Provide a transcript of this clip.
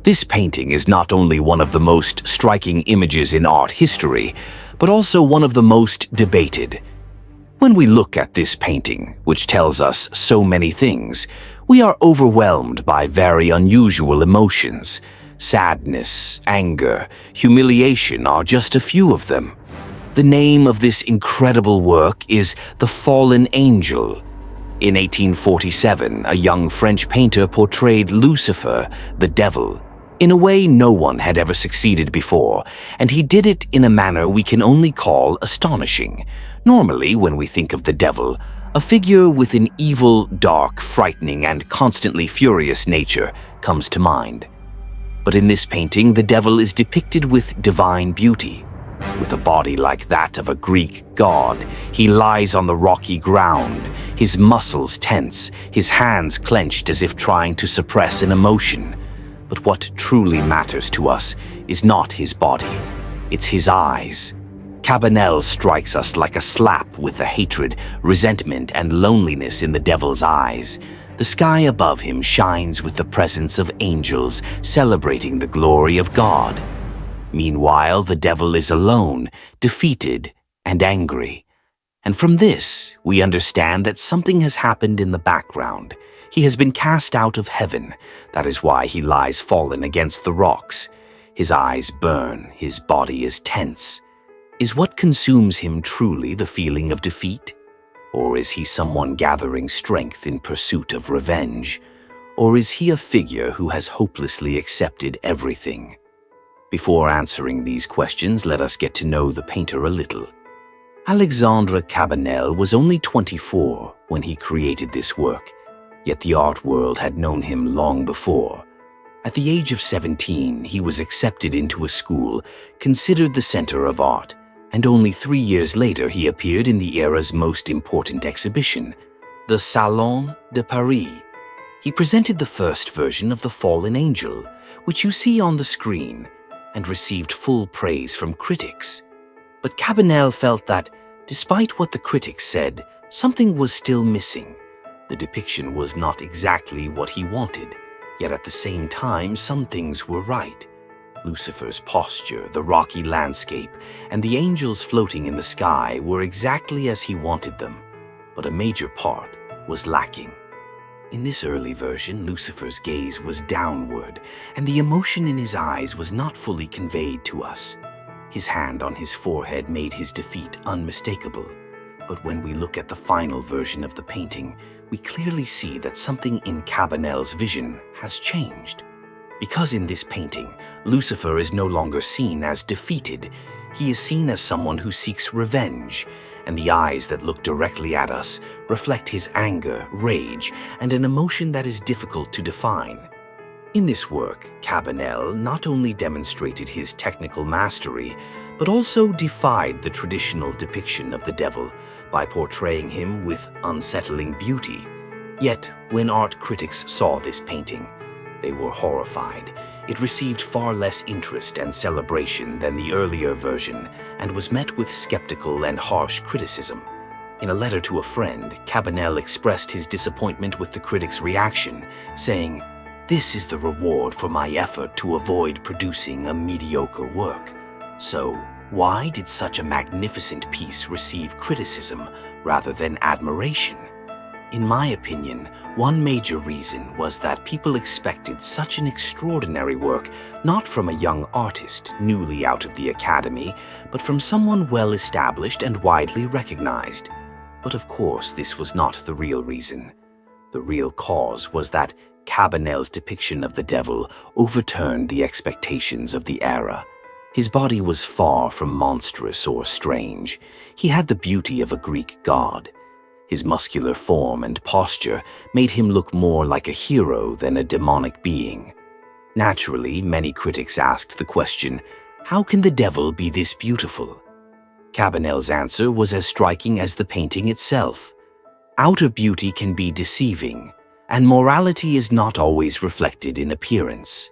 This painting is not only one of the most striking images in art history, but also one of the most debated. When we look at this painting, which tells us so many things, we are overwhelmed by very unusual emotions. Sadness, anger, humiliation are just a few of them. The name of this incredible work is The Fallen Angel. In 1847, a young French painter portrayed Lucifer, the devil, in a way no one had ever succeeded before, and he did it in a manner we can only call astonishing. Normally, when we think of the devil, a figure with an evil, dark, frightening, and constantly furious nature comes to mind. But in this painting, the devil is depicted with divine beauty. With a body like that of a Greek god, he lies on the rocky ground, his muscles tense, his hands clenched as if trying to suppress an emotion. But what truly matters to us is not his body, it's his eyes. Cabanel strikes us like a slap with the hatred, resentment, and loneliness in the devil's eyes. The sky above him shines with the presence of angels celebrating the glory of God. Meanwhile, the devil is alone, defeated, and angry. And from this, we understand that something has happened in the background. He has been cast out of heaven. That is why he lies fallen against the rocks. His eyes burn, his body is tense. Is what consumes him truly the feeling of defeat? Or is he someone gathering strength in pursuit of revenge? Or is he a figure who has hopelessly accepted everything? Before answering these questions, let us get to know the painter a little. Alexandre Cabanel was only 24 when he created this work, yet the art world had known him long before. At the age of 17, he was accepted into a school considered the center of art, and only 3 years later he appeared in the era's most important exhibition, the Salon de Paris. He presented the first version of The Fallen Angel, which you see on the screen, and received full praise from critics. But Cabanel felt that, despite what the critics said, something was still missing. The depiction was not exactly what he wanted, yet at the same time some things were right. Lucifer's posture, the rocky landscape, and the angels floating in the sky were exactly as he wanted them, but a major part was lacking. In this early version, Lucifer's gaze was downward, and the emotion in his eyes was not fully conveyed to us. His hand on his forehead made his defeat unmistakable, but when we look at the final version of the painting, we clearly see that something in Cabanel's vision has changed. Because in this painting, Lucifer is no longer seen as defeated, he is seen as someone who seeks revenge, and the eyes that look directly at us reflect his anger, rage, and an emotion that is difficult to define. In this work, Cabanel not only demonstrated his technical mastery, but also defied the traditional depiction of the devil by portraying him with unsettling beauty. Yet, when art critics saw this painting, they were horrified. It received far less interest and celebration than the earlier version and was met with skeptical and harsh criticism. In a letter to a friend, Cabanel expressed his disappointment with the critics' reaction, saying, "This is the reward for my effort to avoid producing a mediocre work. So, why did such a magnificent piece receive criticism rather than admiration?" In my opinion, one major reason was that people expected such an extraordinary work not from a young artist newly out of the academy, but from someone well established and widely recognized. But of course, this was not the real reason. The real cause was that Cabanel's depiction of the devil overturned the expectations of the era. His body was far from monstrous or strange. He had the beauty of a Greek god. His muscular form and posture made him look more like a hero than a demonic being. Naturally, many critics asked the question, how can the devil be this beautiful? Cabanel's answer was as striking as the painting itself. Outer beauty can be deceiving, and morality is not always reflected in appearance.